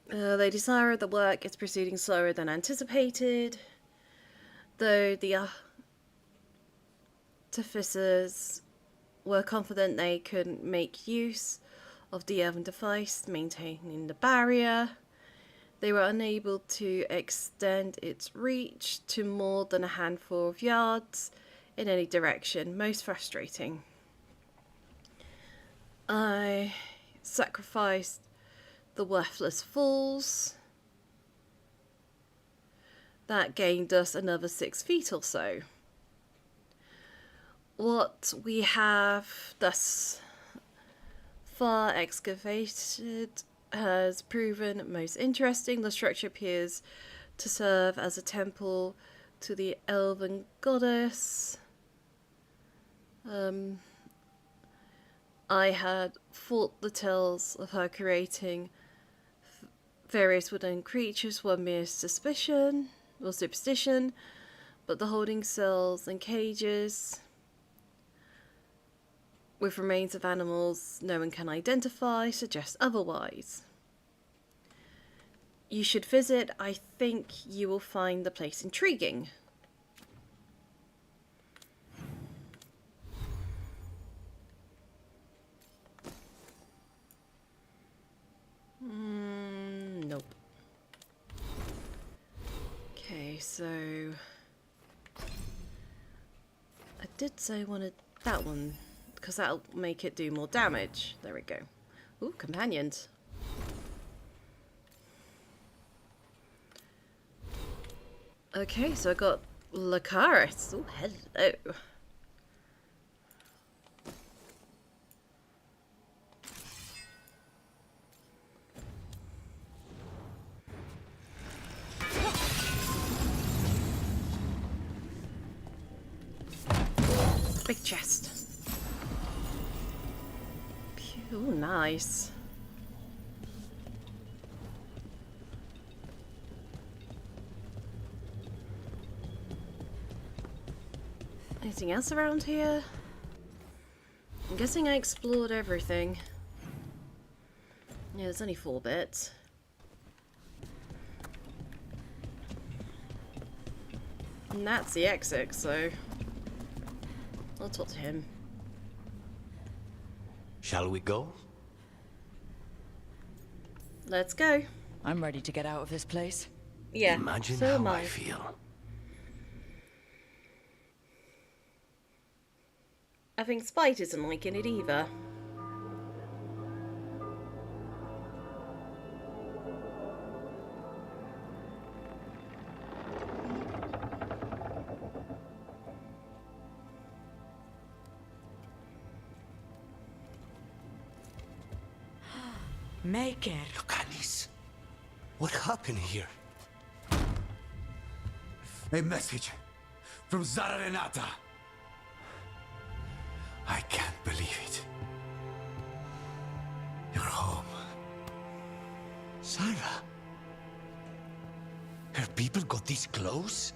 They desire the work is proceeding slower than anticipated, though the artificers were confident they could make use of the elven device, maintaining the barrier. They were unable to extend its reach to more than a handful of yards in any direction, most frustrating. I sacrificed the worthless fools. That gained us another 6 feet or so. What we have thus far excavated has proven most interesting. The structure appears to serve as a temple to the elven goddess. I had thought the tales of her creating various wooden creatures were mere suspicion or superstition, but the holding cells and cages with remains of animals no one can identify suggest otherwise. You should visit. I think you will find the place intriguing. Nope. Okay, so I did say I wanted that one, because that'll make it do more damage. There we go. Ooh, companions. Okay, so I got Lacaris. Oh, hello. Big chest. Ooh, nice. Anything else around here? I'm guessing I explored everything. Yeah, there's only 4 bits. And that's the exit, so I'll talk to him. Shall we go? Let's go. I'm ready to get out of this place. Yeah, Imagine so how am I feel. I think Spite isn't liking it either. Make it. Look, Alice. What happened here? A message from Zara Renata. I can't believe it. You're home. Sarah? Her people got this close?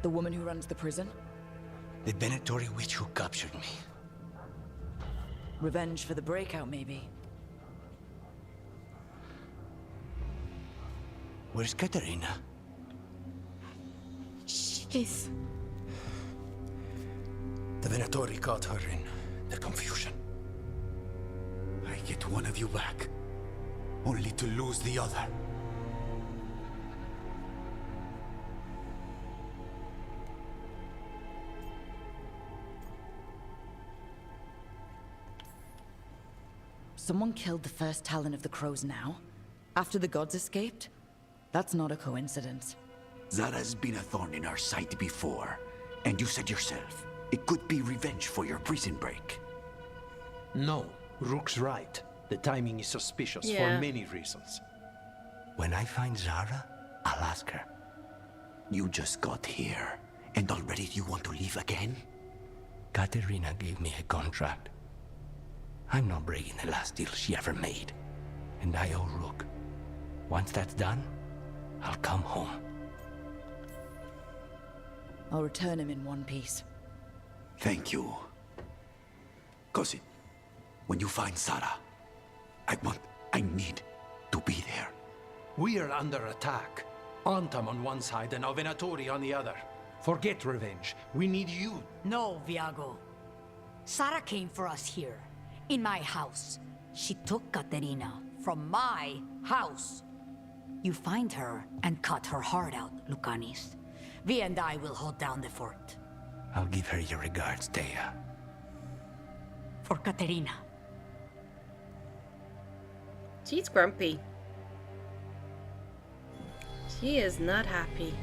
The woman who runs the prison? The Venatori witch who captured me. Revenge for the breakout, maybe. Where's Katerina? She's... The Venatori caught her in the confusion. I get one of you back, only to lose the other. Someone killed the first Talon of the Crows now? After the gods escaped? That's not a coincidence. Zara's been a thorn in our side before, and you said yourself, it could be revenge for your prison break. No, Rook's right. The timing is suspicious for many reasons. When I find Zara, I'll ask her. You just got here, and already you want to leave again? Katerina gave me a contract. I'm not breaking the last deal she ever made. And I owe Rook. Once that's done, I'll come home. I'll return him in one piece. Thank you. Cousin, when you find Zara, I need to be there. We are under attack. Antam on one side and Avenatori on the other. Forget revenge. We need you. No, Viago. Sara came for us here, in my house. She took Katerina from my house. You find her and cut her heart out, Lucanis. Vi and I will hold down the fort. I'll give her your regards, Dea. For Katerina. She's grumpy. She is not happy.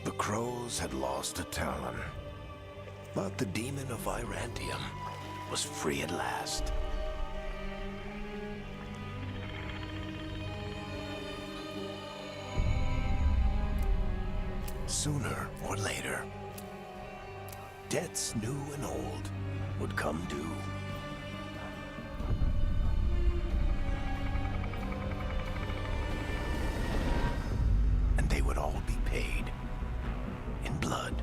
The crows had lost a talon, but the demon of Irantium was free at last. Sooner or later, debts new and old would come due. And they would all be paid in blood.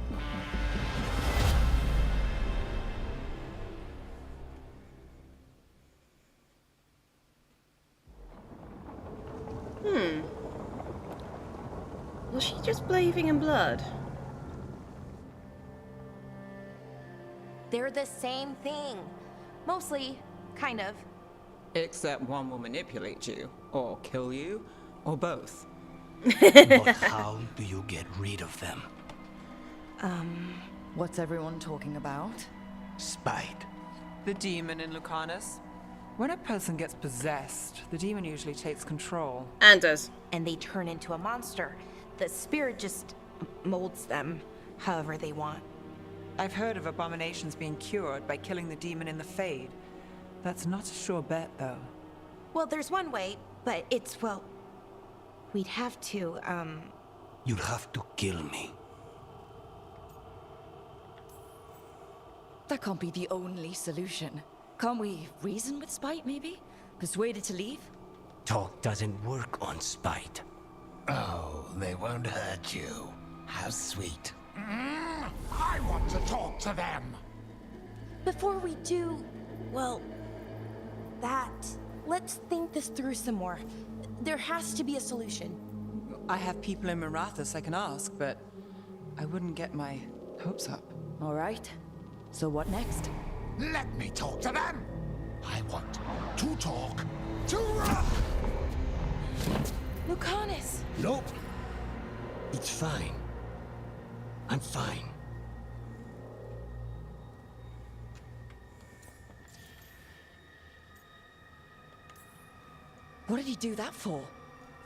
Was she just bathing in blood? They're the same thing. Mostly, kind of. Except one will manipulate you, or kill you, or both. But how do you get rid of them? What's everyone talking about? Spite. The demon in Lucanus? When a person gets possessed, the demon usually takes control. Anders. And they turn into a monster. The spirit just molds them however they want. I've heard of abominations being cured by killing the demon in the Fade. That's not a sure bet, though. Well, there's one way, but it's, well... We'd have to, You'd have to kill me. That can't be the only solution. Can't we reason with Spite, maybe? Persuade it to leave? Talk doesn't work on spite. Oh, they won't hurt you. How sweet. I want to talk to them. Before we do, well, let's think this through some more. There has to be a solution. I have people in Marathas I can ask, but I wouldn't get my hopes up. All right. So what next? Let me talk to them. I want to talk to Rook. Lucanis! Nope. It's fine. I'm fine. What did he do that for?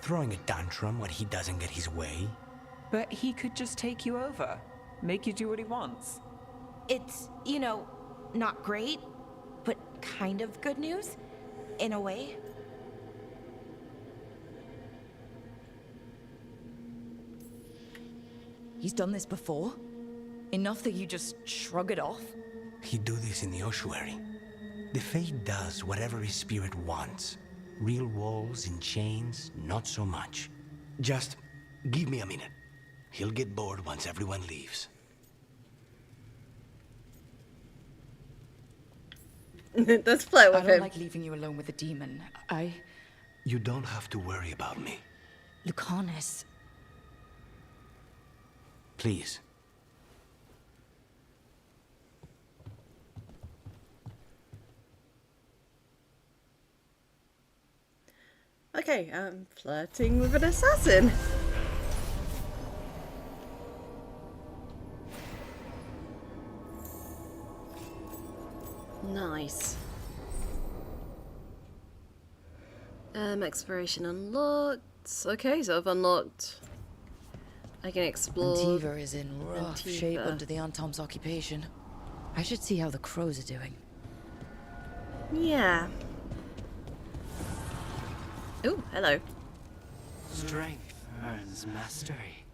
Throwing a tantrum when he doesn't get his way? But he could just take you over. Make you do what he wants. It's, you know, not great, but kind of good news, in a way. He's done this before? Enough that you just shrug it off? He'd do this in the ossuary. The Fate does whatever his spirit wants. Real walls and chains, not so much. Just give me a minute. He'll get bored once everyone leaves. Let's play I with don't him. like leaving you alone with the demon. You don't have to worry about me. Lucanis. Please. Okay, I'm flirting with an assassin. Nice. Exploration unlocked. Okay, so I've unlocked. I can explore. Antiva is in rough Antiva. shape under the Antom's occupation. I should see how the crows are doing. Yeah. Ooh, hello. Strength earns mastery.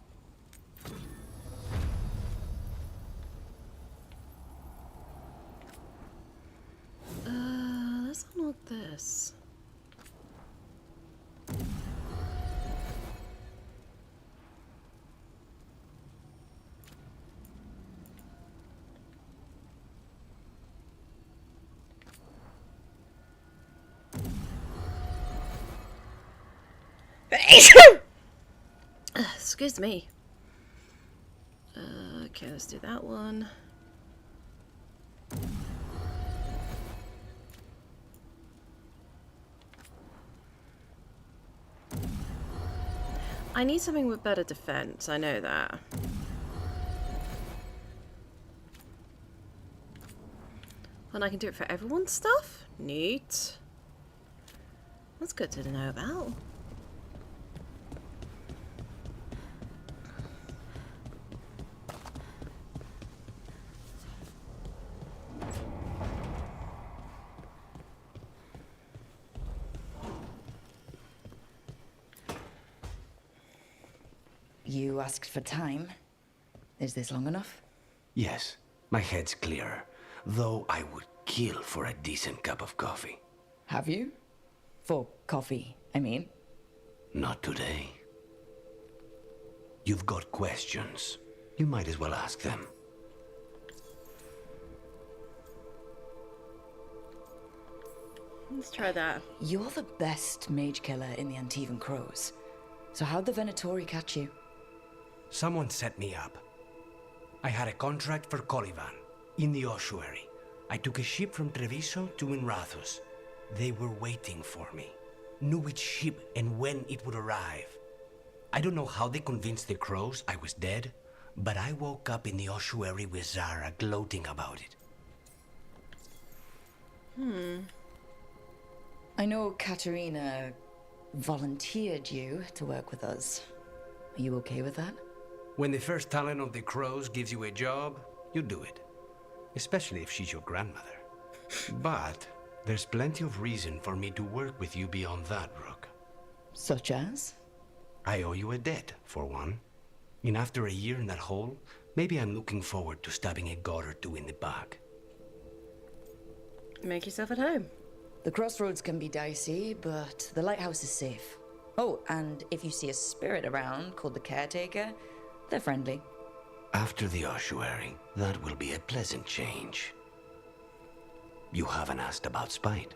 Let's unlock this. Excuse me. Okay, let's do that one. I need something with better defense, I know that. And I can do it for everyone's stuff? Neat. That's good to know about. You asked for time. Is this long enough? Yes, my head's clearer. Though I would kill for a decent cup of coffee. Have you? For coffee, I mean. Not today. You've got questions. You might as well ask them. Let's try that. You're the best mage killer in the Antivan Crows. So how'd the Venatori catch you? Someone set me up. I had a contract for Colivan, in the ossuary. I took a ship from Treviso to Inrathus. They were waiting for me. Knew which ship and when it would arrive. I don't know how they convinced the Crows I was dead, but I woke up in the ossuary with Zara gloating about it. I know Katerina volunteered you to work with us. Are you okay with that? When the first talent of the Crows gives you a job, you do it. Especially if she's your grandmother. But there's plenty of reason for me to work with you beyond that, Rook. Such as? I owe you a debt, for one. And after a year in that hole, maybe I'm looking forward to stabbing a god or two in the back. Make yourself at home. The crossroads can be dicey, but the lighthouse is safe. Oh, and if you see a spirit around called the Caretaker, they're friendly. After the ossuary, that will be a pleasant change. You haven't asked about Spite.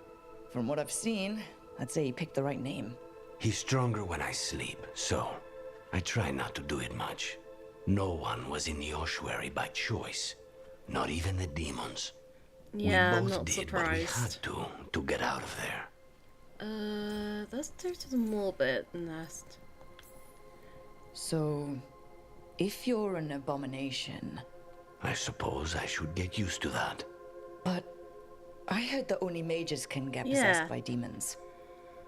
From what I've seen, I'd say you picked the right name. He's stronger when I sleep, so I try not to do it much. No one was in the ossuary by choice. Not even the demons. Yeah, we I'm both not did surprised. what we had to get out of there. Let's do to the more bit nest. So, if you're an abomination... I suppose I should get used to that. But I heard that only mages can get Yeah. possessed by demons.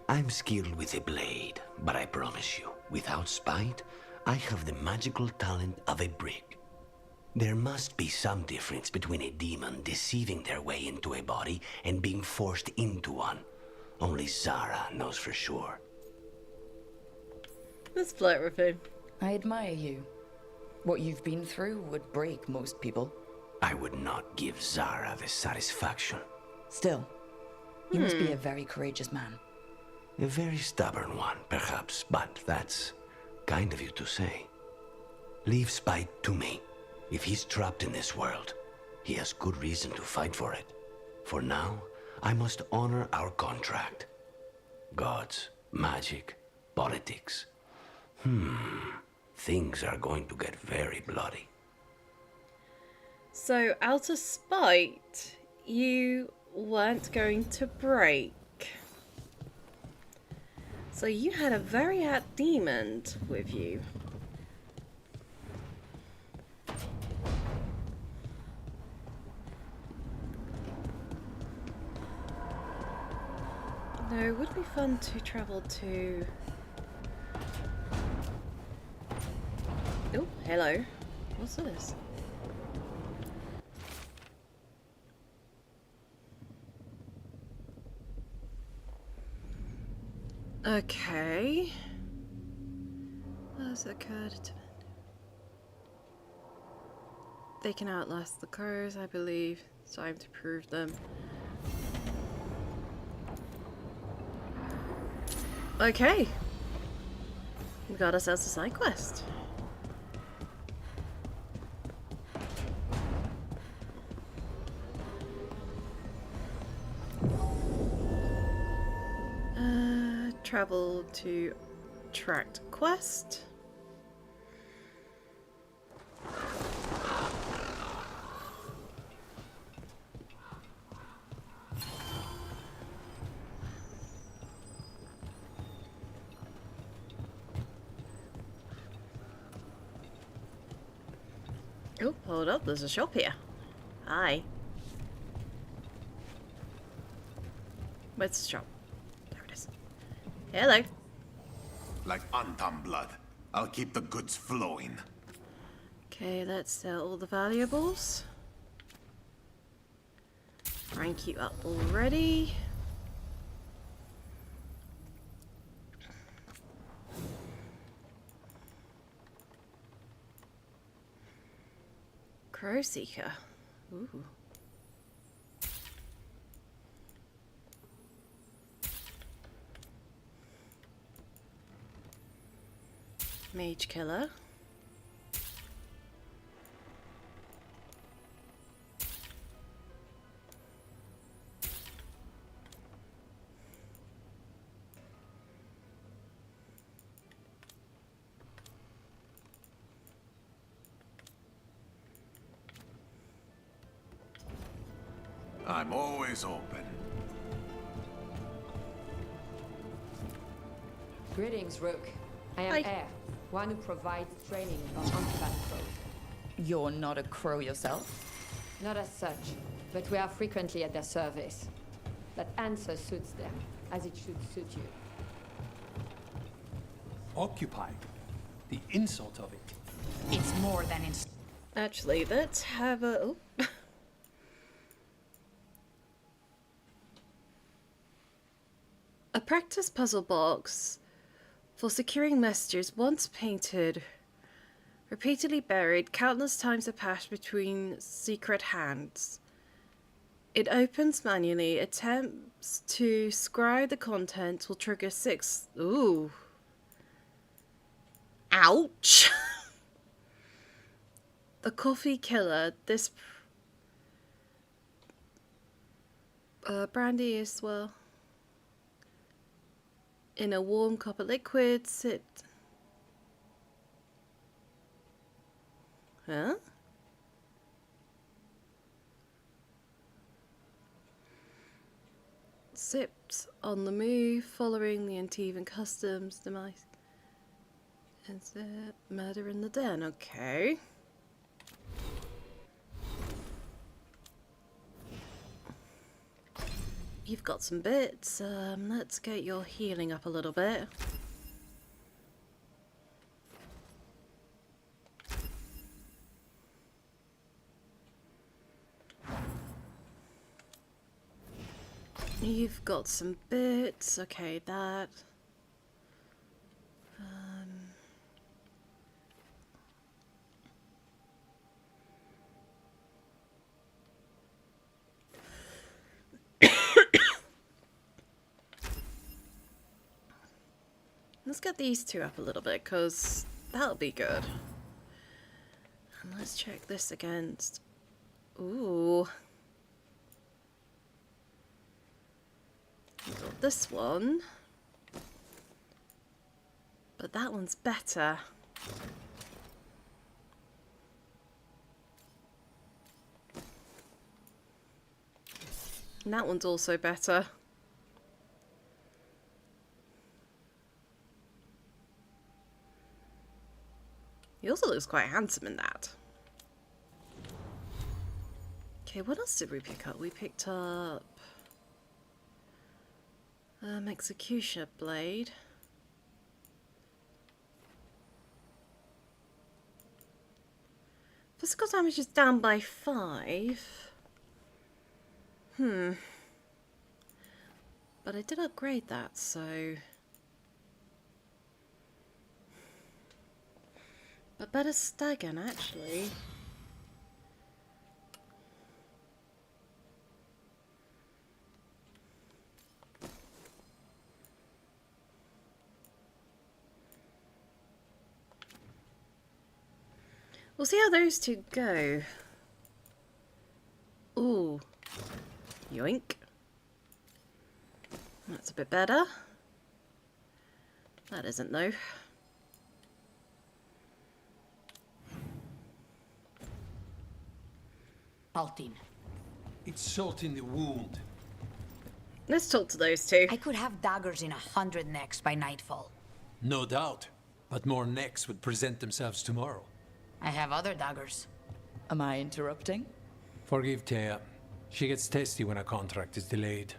I'm skilled with a blade, but I promise you, without Spite, I have the magical talent of a brick. There must be some difference between a demon deceiving their way into a body and being forced into one. Only Zara knows for sure. Let's flirt with him. I admire you. What you've been through would break most people. I would not give Zara the satisfaction. Still, you must be a very courageous man. A very stubborn one, perhaps, but that's kind of you to say. Leave Spite to me. If he's trapped in this world, he has good reason to fight for it. For now, I must honor our contract. Gods, magic, politics. Things are going to get very bloody. So, out of spite, you weren't going to break. So you had a very apt demon with you. No, it would be fun to travel to... Oh, hello. What's this? Okay. What has occurred to... They can outlast the crows, I believe. It's time to prove them. Okay. We got ourselves a side quest. Travel to tracked quest. Oh, hold up, there's a shop here. Hi. Where's the shop? There it is. Hello. Like Antam blood. I'll keep the goods flowing. Okay, let's sell all the valuables. Rank you up already. Crow Seeker. Ooh. Mage Killer. I'm always open. Greetings, Rook. I am Hi. Air, one who provides training on combat crows. You're not a crow yourself? Not as such, but we are frequently at their service. That answer suits them, as it should suit you. Occupied. The insult of it. It's more than in... Actually, let's have a... Oh. A practice puzzle box for securing messages once painted, repeatedly buried, countless times have passed between secret hands. It opens manually. Attempts to scry the contents will trigger 6... Ooh. Ouch! The Coffee Killer. This... brandy is, well... in a warm copper liquid, sit... Huh? Sipped on the move, following the Antivan customs, demise. And murder in the den, okay. You've got some bits, let's get your healing up a little bit. You've got some bits, okay, that. Let's get these two up a little bit, because that'll be good. And let's check this against... Ooh. We've got this one. But that one's better. And that one's also better. He also looks quite handsome in that. Okay, what else did we pick up? We picked up... Executioner Blade. Physical damage is down by 5. But I did upgrade that, so... But better Stagan, actually. We'll see how those two go. Ooh. Yoink. That's a bit better. That isn't, though. Altin. It's salt in the wound. Let's talk to those two. I could have daggers in 100 necks by nightfall. No doubt. But more necks would present themselves tomorrow. I have other daggers. Am I interrupting? Forgive Thea. She gets testy when a contract is delayed.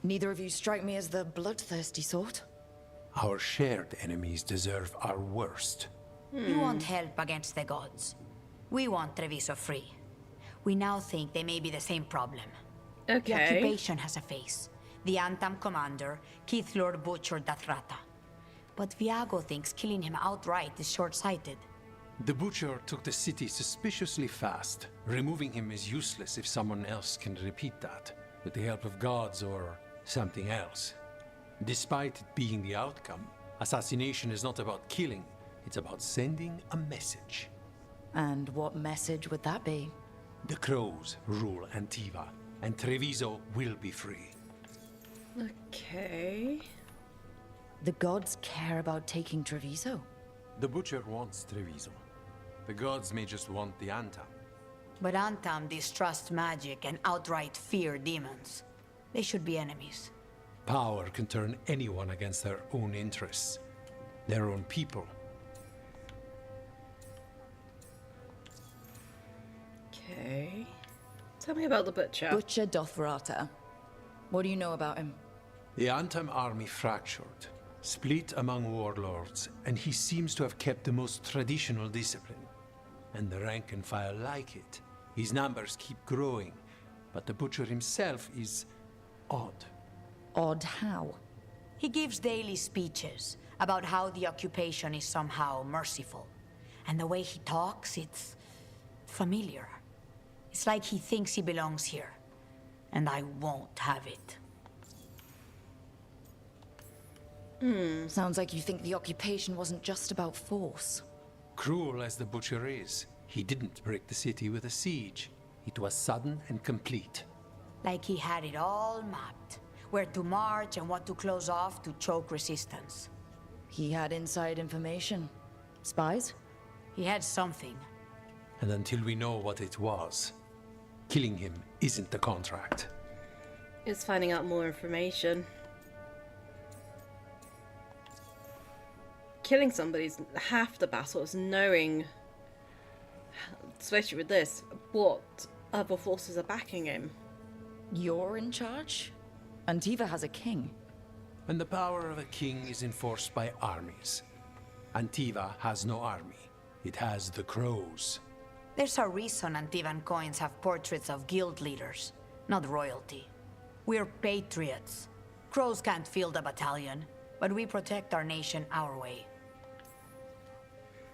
Neither of you strike me as the bloodthirsty sort. Our shared enemies deserve our worst. You want help against the gods. We want Treviso free. We now think they may be the same problem. The Okay. occupation has a face. The Antam commander, Keith Lord butchered Dathrata. But Viago thinks killing him outright is short-sighted. The Butcher took the city suspiciously fast. Removing him is useless if someone else can repeat that, with the help of gods or something else. Despite it being the outcome, assassination is not about killing, it's about sending a message. And what message would that be? The Crows rule Antiva, and Treviso will be free. Okay. The gods care about taking Treviso? The Butcher wants Treviso. The gods may just want the Antam. But Antam distrusts magic and outright fear demons. They should be enemies. Power can turn anyone against their own interests, their own people. Okay. Tell me about the Butcher. Butcher Dothrata. What do you know about him? The Antam army fractured, split among warlords, and he seems to have kept the most traditional discipline. And the rank and file like it. His numbers keep growing, but the Butcher himself is odd. Odd how? He gives daily speeches about how the occupation is somehow merciful. And the way he talks, it's familiar. It's like he thinks he belongs here. And I won't have it. Sounds like you think the occupation wasn't just about force. Cruel as the Butcher is, he didn't break the city with a siege. It was sudden and complete. Like he had it all mapped. Where to march and what to close off to choke resistance. He had inside information. Spies? He had something. And until we know what it was, killing him isn't the contract. It's finding out more information. Killing somebody's half the battle. It's knowing, especially with this, what other forces are backing him. You're in charge? Antiva has a king. And the power of a king is enforced by armies. Antiva has no army. It has the Crows. There's a reason Antivan coins have portraits of guild leaders, not royalty. We're patriots. Crows can't field a battalion, but we protect our nation our way.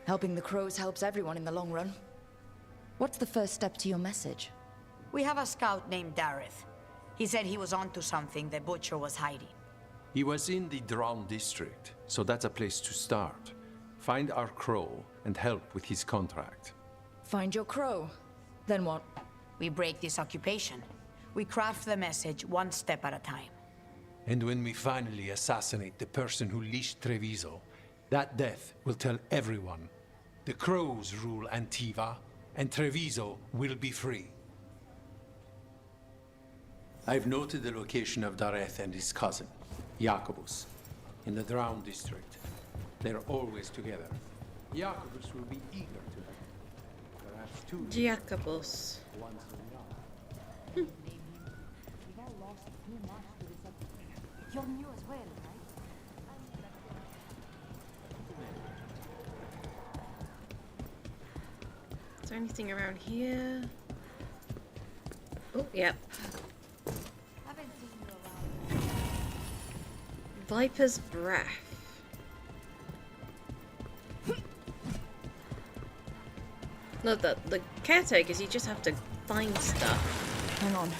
Helping the crows helps everyone in the long run. What's the first step to your message? We have a scout named Dareth. He said he was onto something the Butcher was hiding. He was in the Drown district, so that's a place to start. Find our Crow and help with his contract. Find your crow. Then what? We break this occupation. We craft the message one step at a time. And when we finally assassinate the person who leashed Treviso, that death will tell everyone. The Crows rule Antiva, and Treviso will be free. I've noted the location of Dareth and his cousin, Jacobus, in the Drown district. They're always together. Jacobus will be eager to help. Perhaps two. Jacobus. Once in love. You're new as well, right? Is there anything around here? Oh, yep. Haven't seen you around. Viper's Breath. No, the caretakers, you just have to find stuff. Hang on.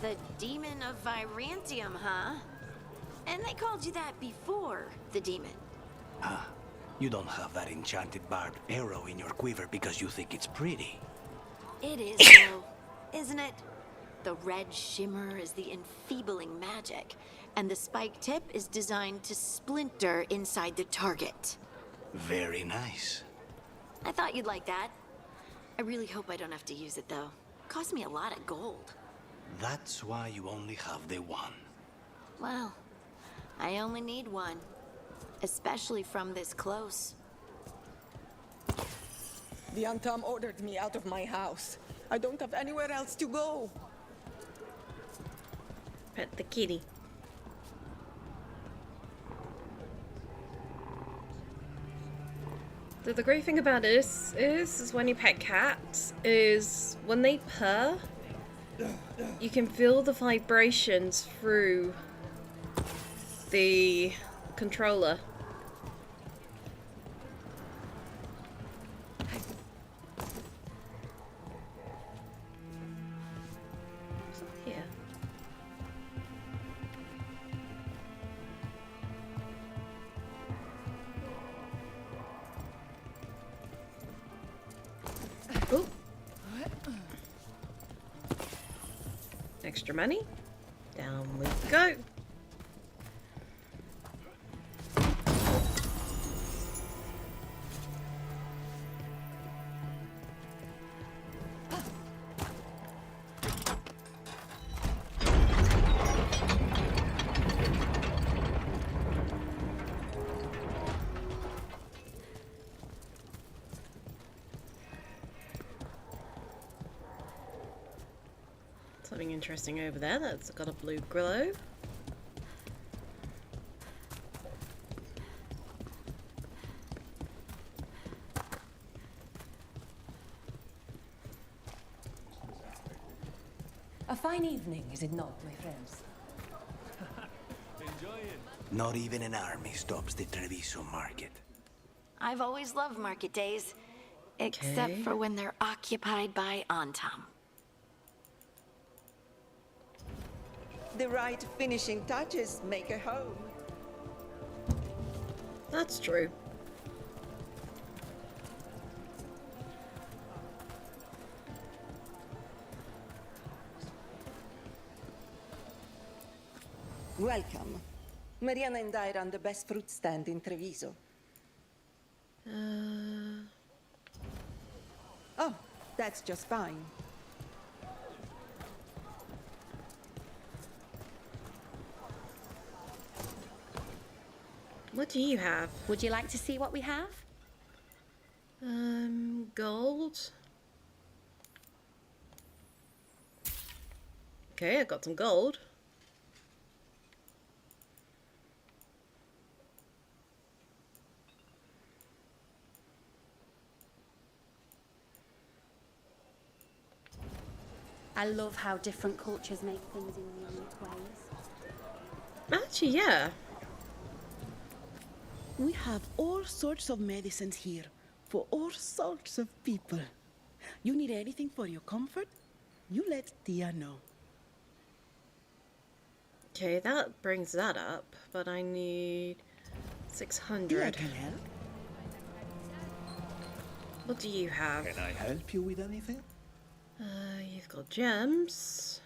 The demon of Virantium, huh? And they called you that before, the demon. Ah, you don't have that enchanted barbed arrow in your quiver because you think it's pretty. It is, though, isn't it? The red shimmer is the enfeebling magic, and the spike tip is designed to splinter inside the target. Very nice. I thought you'd like that. I really hope I don't have to use it, though. Cost me a lot of gold. That's why you only have the one. Well, I only need one. Especially from this close. The Antam ordered me out of my house. I don't have anywhere else to go. Pet the kitty. The great thing about this is when you pet cats, is when they purr, you can feel the vibrations through the controller. What's up here? Oh. Extra money. Down we go. Something interesting over there that's got a blue glow. A fine evening, is it not, my friends? Enjoy it. Not even an army stops the Treviso market. I've always loved market days. Except Okay. for when they're occupied by Antam. The right finishing touches make a home. That's true. Welcome. Mariana and I run the best fruit stand in Treviso. Oh, that's just fine. What do you have? Would you like to see what we have? Gold. Okay, I got some gold. I love how different cultures make things in unique ways. Actually, yeah. We have all sorts of medicines here for all sorts of people. You need anything for your comfort? You let Tia know. Okay, that brings that up, but I need 600. Tia can help. What do you have? Can I help you with anything? You've got gems.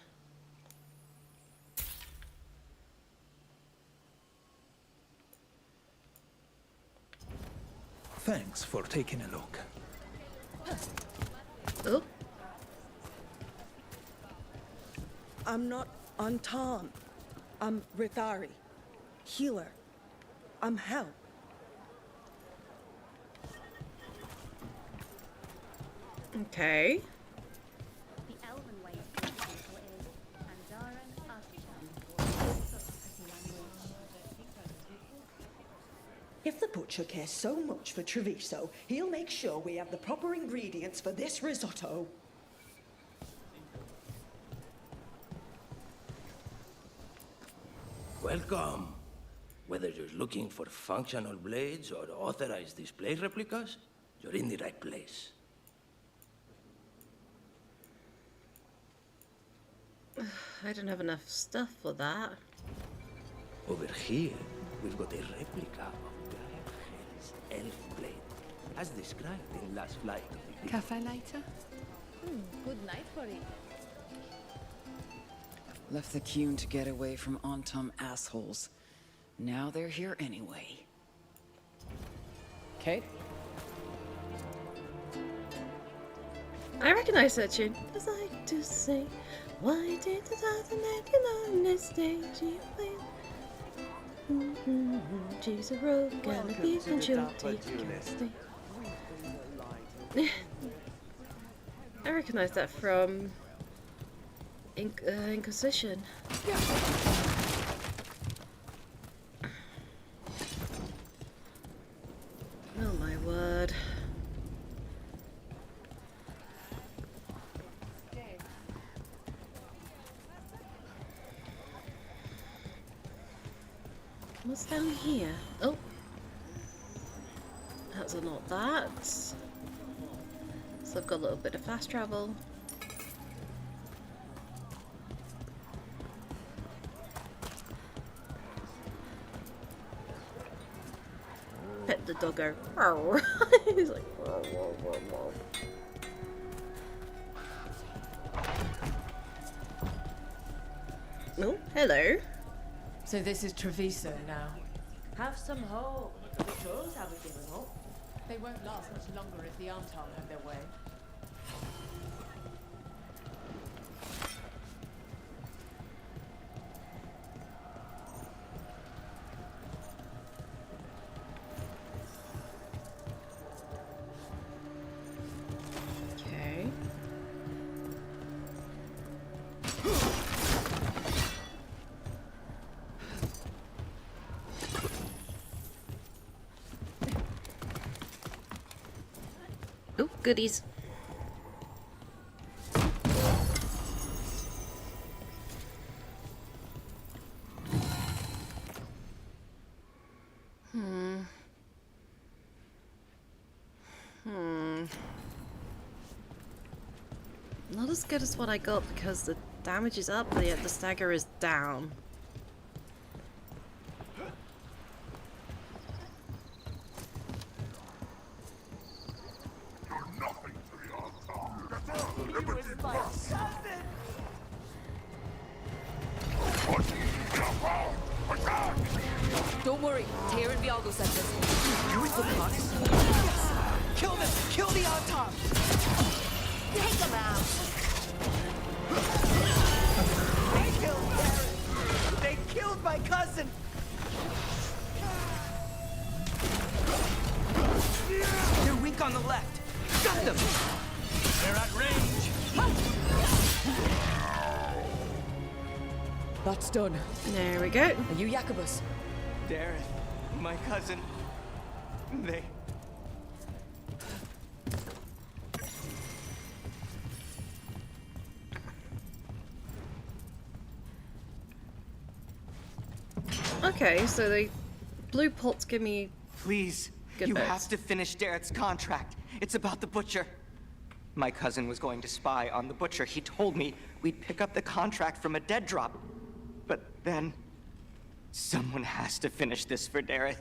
Thanks for taking a look. Oh. I'm not Antam. I'm Rithari. Healer. I'm help. Okay. The elven way of doing people is Pandaren Asham. If the butcher cares so much for Treviso, he'll make sure we have the proper ingredients for this risotto. Welcome. Whether you're looking for functional blades or authorized display replicas, you're in the right place. I don't have enough stuff for that. Over here, we've got a replica of Hell's elf blade, as described in last flight of the Cafe later? Good night for it. Left the Qun to get away from Antom assholes. Now they're here anyway. Okay. I recognize that tune. As I like to say, why did the thousand on this stage you play? She's a rogue and a thief and she'll take your state. I recognize that from Inquisition. Oh my word. What's down here? Oh. That's not that. So I've got a little bit of fast travel. Pet the doggo. He's like, whoa, whoa, whoa, whoa. Oh, hello. So this is Treviso now. Have some hope. The trolls haven't given up. They won't last much longer if the Anton have their way. Okay. Oh, goodies. Not as good as what I got because the damage is up, but yet the stagger is down. Don't worry, Tyr and Veilguard sent us. Use the pots. Kill them! Kill the Antom! Take them out. They killed Darren! They killed my cousin! They're weak on the left. Got them! They're at range! That's done. There we go. Are you Jacobus? Darren, my cousin. They... Okay, so the blue pots give me... Please, good you bits. have to finish Darrett's contract. It's about the butcher. My cousin was going to spy on the butcher. He told me we'd pick up the contract from a dead drop. But then... someone has to finish this for Darrett.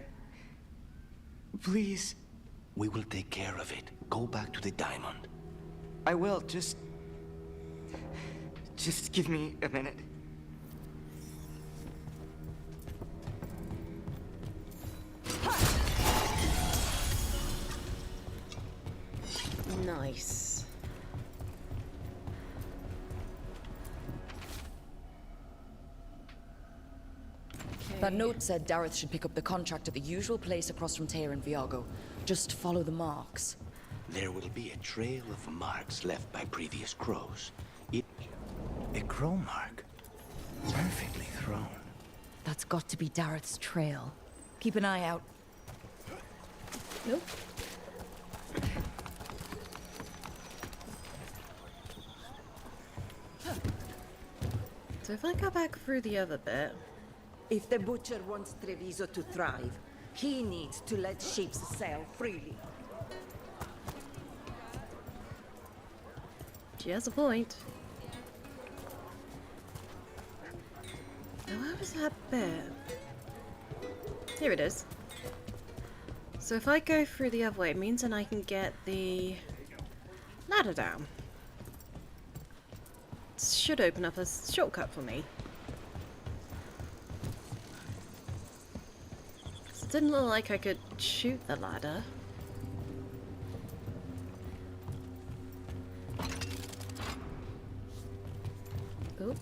Please. We will take care of it. Go back to the diamond. I will, just give me a minute. Nice. That note said Dareth should pick up the contract at the usual place across from Tyr and Veilguard. Just follow the marks. There will be a trail of marks left by previous crows. A crow mark. Perfectly thrown. That's got to be Dareth's trail. Keep an eye out. Nope. So if I go back through the other bit... If the butcher wants Treviso to thrive, he needs to let sheep sail freely. She has a point. Now where was that bit? Here it is. So if I go through the other way, it means then I can get the ladder down. should open up a shortcut for me. It didn't look like I could shoot the ladder. Oh.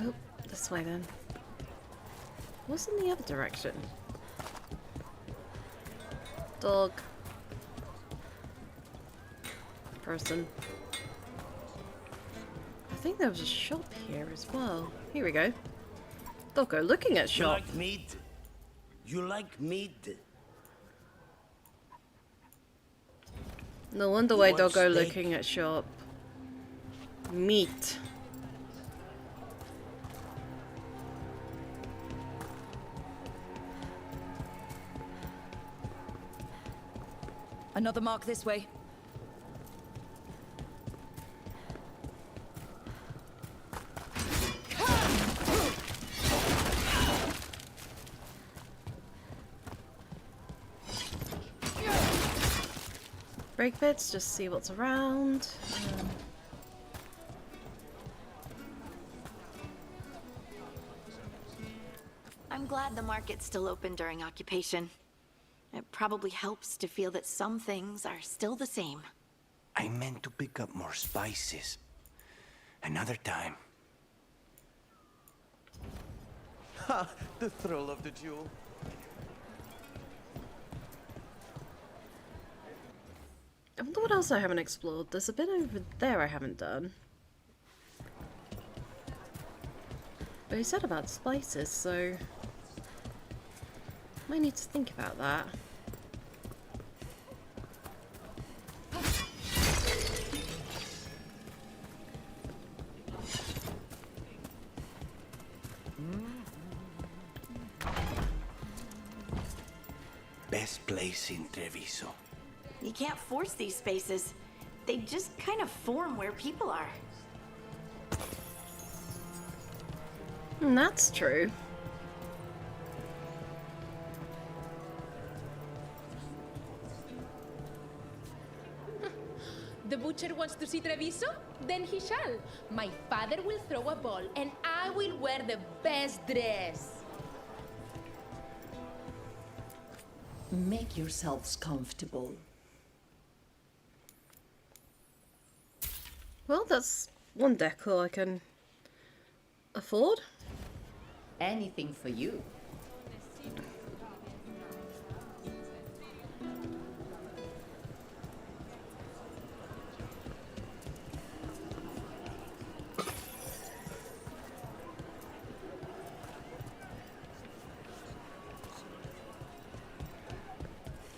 Oh, this way then. What's in the other direction? Dog. Person. I think there was a shop here as well. Here we go. Doggo looking at shop. You like meat? You like meat? No wonder why Doggo looking at shop. Meat. Another mark this way. Break bits, just see what's around. I'm glad the market's still open during occupation. It probably helps to feel that some things are still the same. I meant to pick up more spices. Another time. Ha! The thrill of the duel. I wonder what else I haven't explored. There's a bit over there I haven't done. But he said about spices, so might need to think about that. Best place in Treviso. You can't force these spaces. They just kind of form where people are. That's true. The butcher wants to see Treviso? Then he shall. My father will throw a ball, and I will wear the best dress. Make yourselves comfortable. Well, that's one decor I can afford. Anything for you.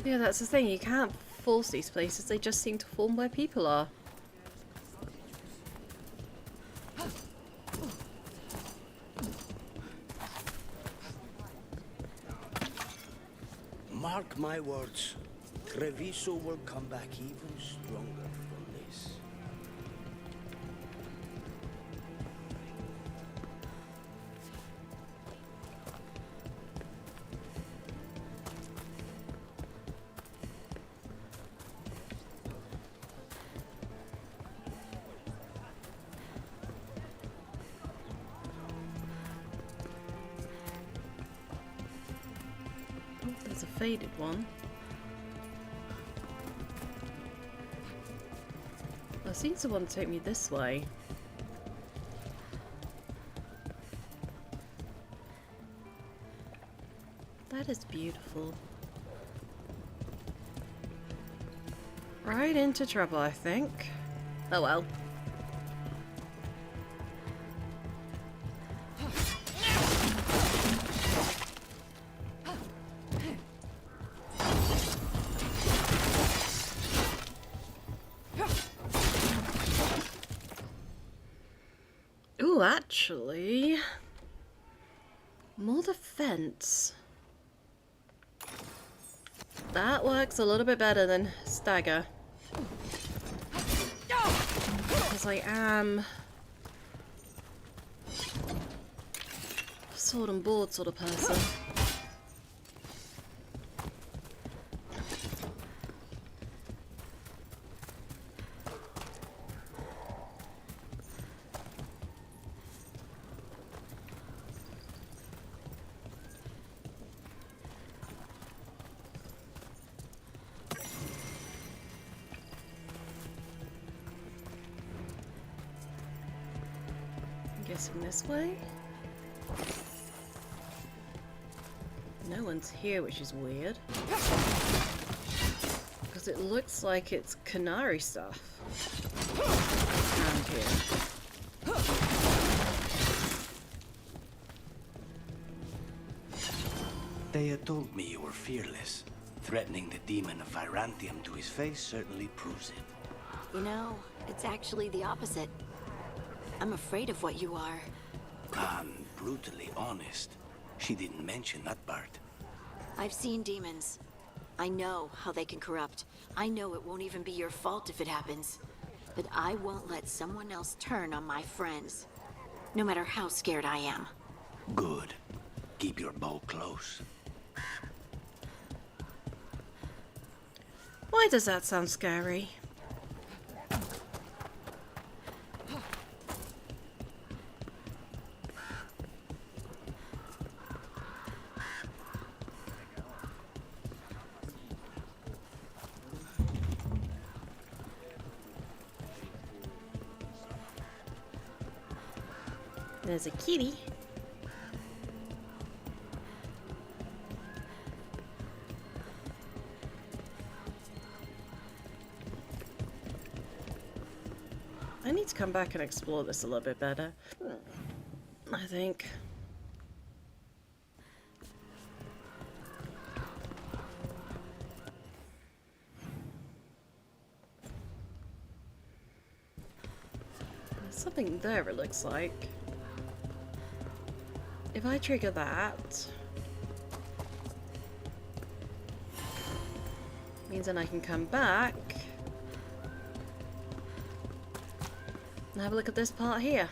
Yeah, that's the thing. You can't force these places. They just seem to form where people are. Mark my words. Treviso will come back even stronger from this. There's a faded one. I seem to want to take me this way. That is beautiful. Right into trouble, I think. Oh well. Ooh, actually, more defense. That works a little bit better than stagger. Because I am a sword and board sort of person. Guessing this way? No one's here, which is weird. Because it looks like it's Canary stuff around here. They had told me you were fearless. Threatening the demon of Virantium to his face certainly proves it. You know, it's actually the opposite. I'm afraid of what you are. I'm brutally honest. She didn't mention that part. I've seen demons. I know how they can corrupt. I know it won't even be your fault if it happens. But I won't let someone else turn on my friends. No matter how scared I am. Good. Keep your bow close. Why does that sound scary? There's a kitty. I need to come back and explore this a little bit better, I think. There's something there, it looks like. If I trigger that, means then I can come back and have a look at this part here.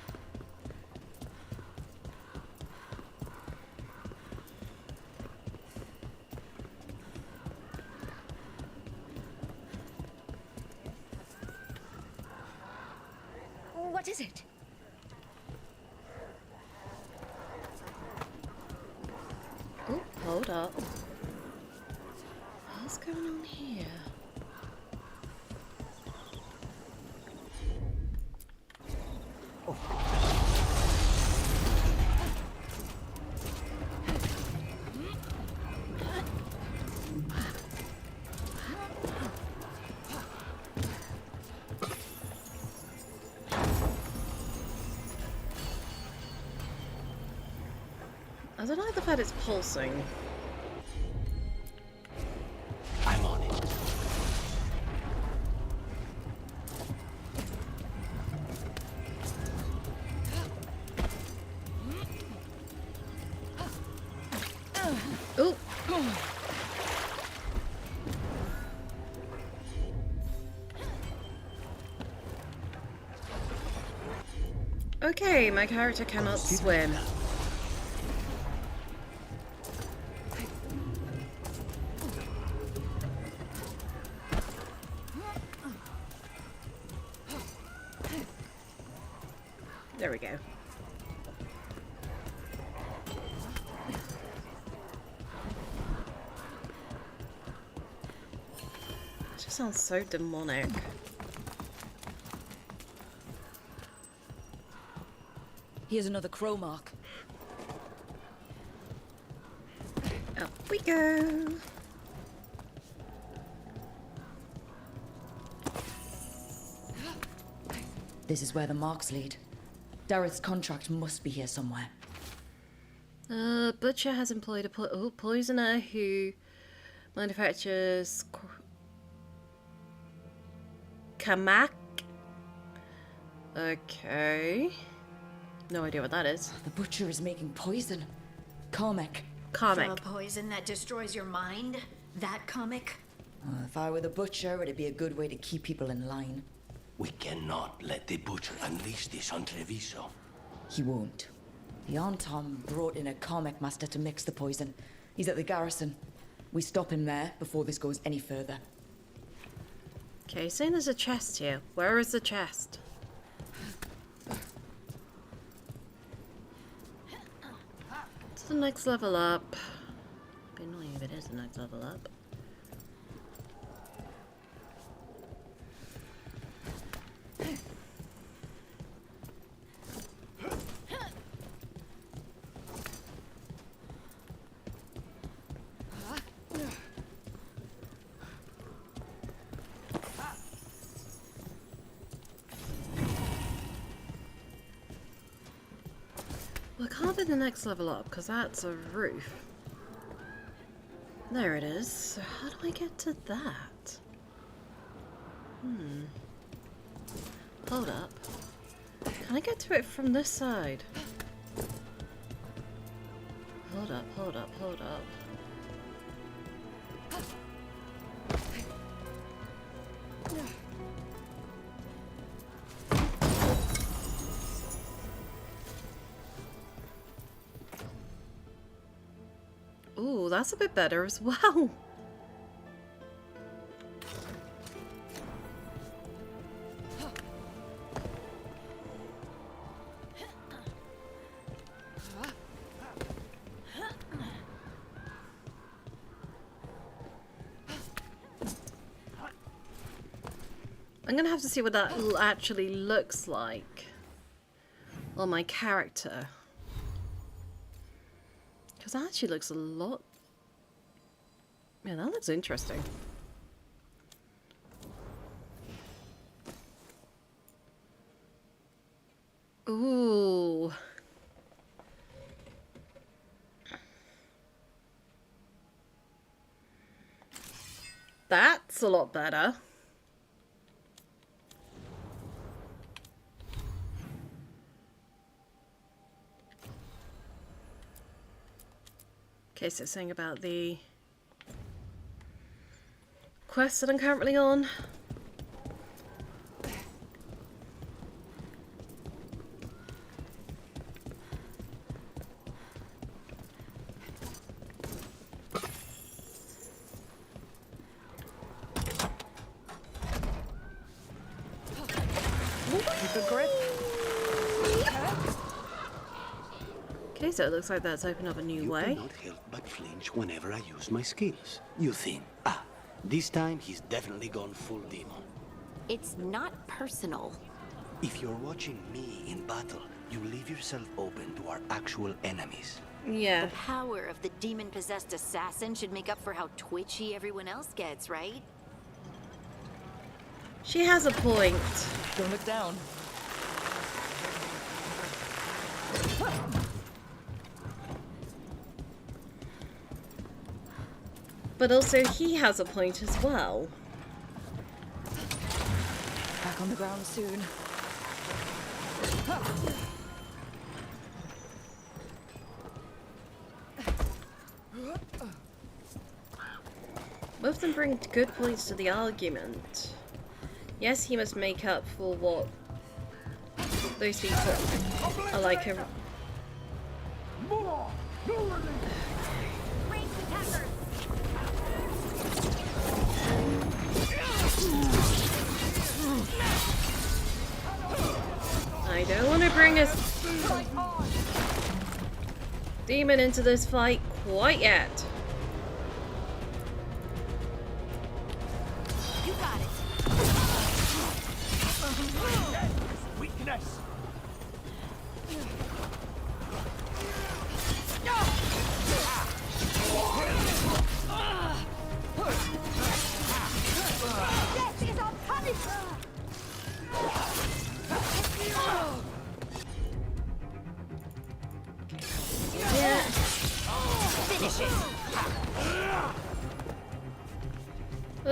What is it? Oh, hold up. What's going on here? I don't like the fact it's pulsing. I'm on it. Ooh. Okay, my character cannot swim. There we go. It just sounds so demonic. Here's another crow mark. Up we go. This is where the marks lead. Dareth's contract must be here somewhere. Butcher has employed a poisoner who manufactures Kamak. Okay. No idea what that is. The butcher is making poison. Comic. From a poison that destroys your mind? That comic? If I were the butcher, it'd be a good way to keep people in line. We cannot let the butcher unleash this on Treviso. He won't. The Antom brought in a comic master to mix the poison. He's at the garrison. We stop him there before this goes any further. Okay, saying there's a chest here. Where is the chest? It's the next level up. Be annoying if it is the next level up. Well, it can't be the next level up, because that's a roof. There it is. So how do I get to that? Hold up. Can I get to it from this side? Hold up, hold up, hold up. Ooh, that's a bit better as well. I'm gonna have to see what that actually looks like on my character. Because that actually looks a lot... Yeah, that looks interesting. Ooh. That's a lot better. Okay, so it's saying about the quest that I'm currently on. Keep a grip. Okay, so it looks like that's opened up a new way. You cannot help but flinch whenever I use my skills. You think, this time he's definitely gone full demon. It's not personal. If you're watching me in battle, you leave yourself open to our actual enemies. Yeah. The power of the demon-possessed assassin should make up for how twitchy everyone else gets, right? She has a point. Don't look down. But also he has a point as well. Back on the ground soon. Both of them bring good points to the argument. Yes, he must make up for what those people are like a... I don't want to bring a demon into this fight quite yet. You got it. Weakness. Death is our punishment!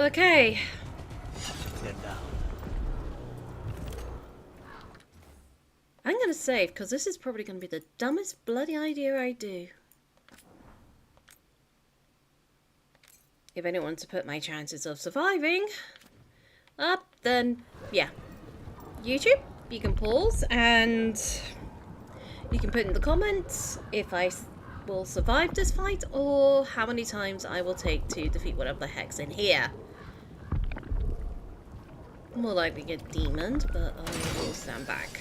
Okay. Get down. I'm gonna save, because this is probably gonna be the dumbest bloody idea I do. If anyone wants to put my chances of surviving up, then yeah. YouTube, you can pause and you can put in the comments if I will survive this fight or how many times I will take to defeat whatever the heck's in here. More likely get demoned, but I will stand back.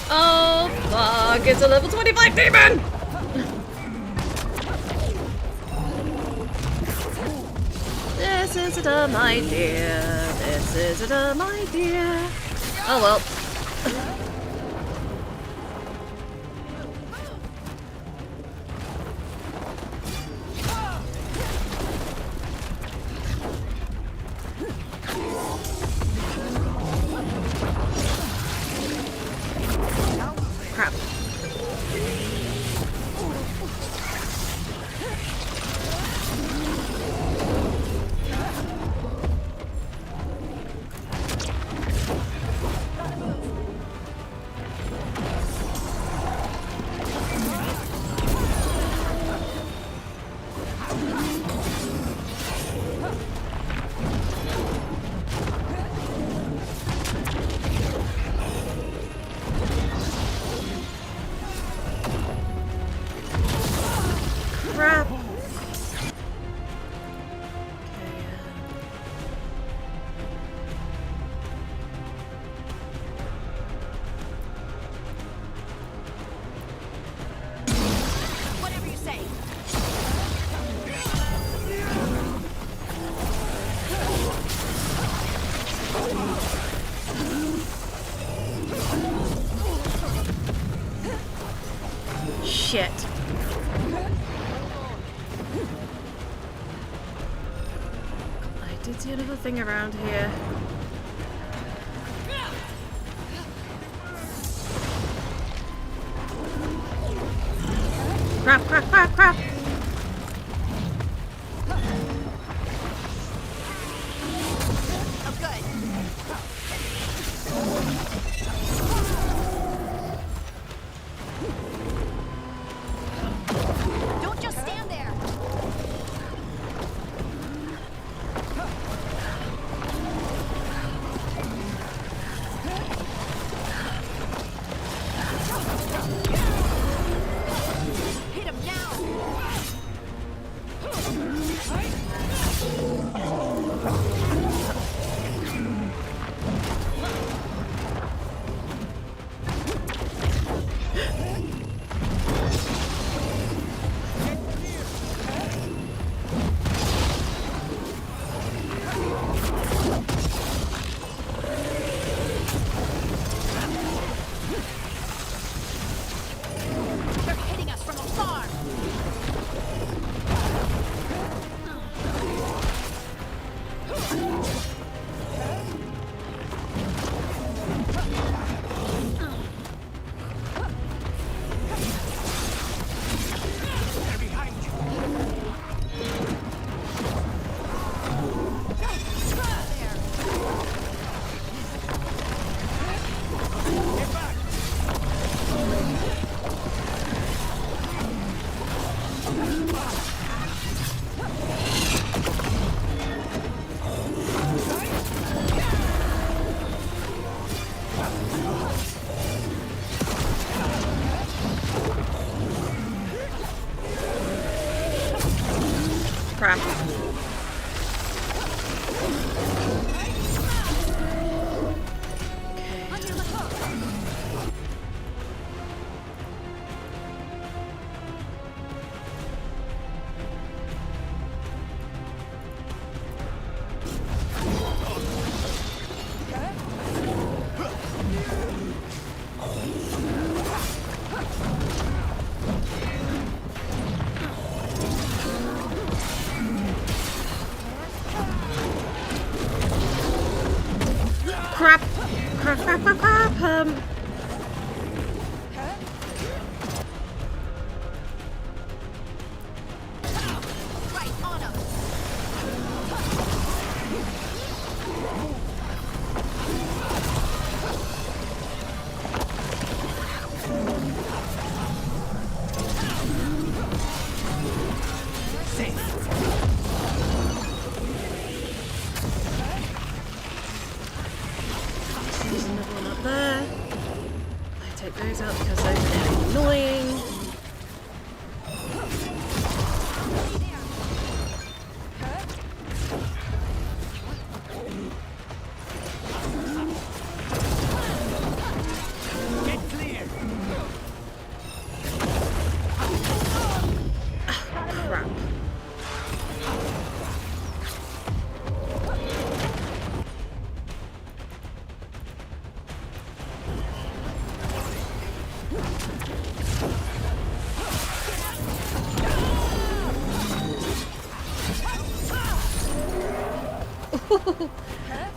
Oh fuck, it's a level 25 demon! This is a dumb idea. This is a dumb idea. Oh well. Crap. Crap. Whatever you say. Shit. I did see another thing around here. Crap, crap, crap, crap! Oh, good. Don't just stand there. Hit him now. They're hitting us from afar. crap! Crap, crap, crap, crap! There's another one up there. I take those out because they're getting annoying.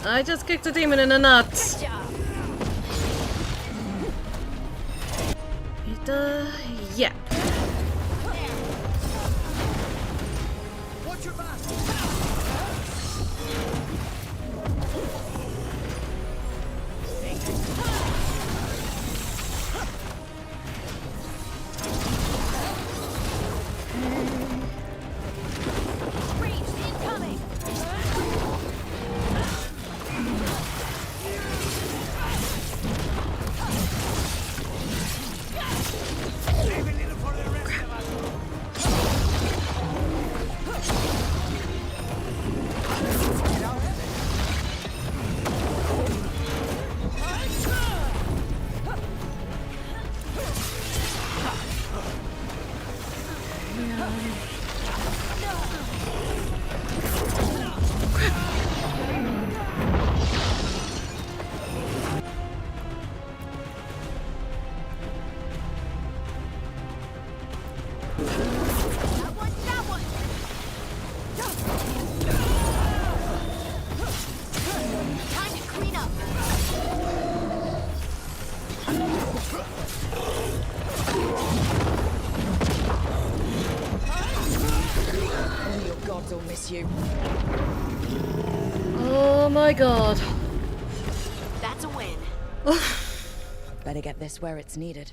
I just kicked a demon in the nuts. Yeah. Watch your back. Will miss you. Oh my god. That's a win. Better get this where it's needed.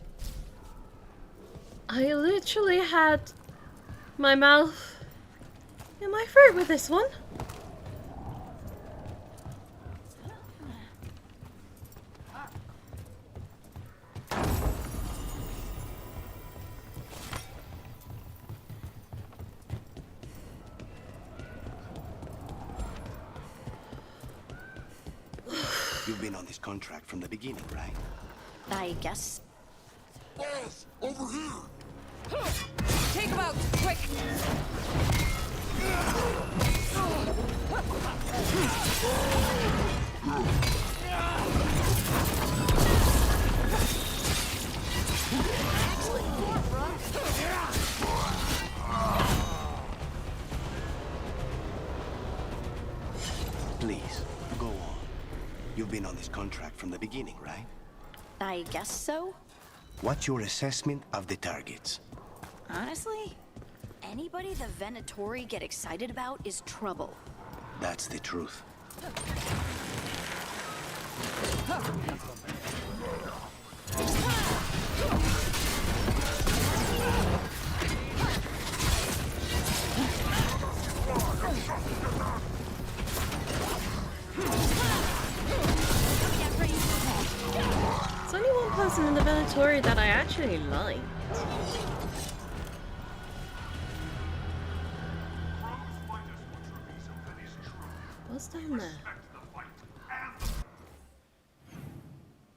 I literally had my mouth in my throat with this one. You've been on this contract from the beginning, right? I guess. Boss, over here! Take him out, quick! Please, go on. You've been on this contract from the beginning, right? I guess so. What's your assessment of the targets? Honestly, anybody the Venatori get excited about is trouble. That's the truth. There's only one person in the Venatori that I actually liked. What's down there?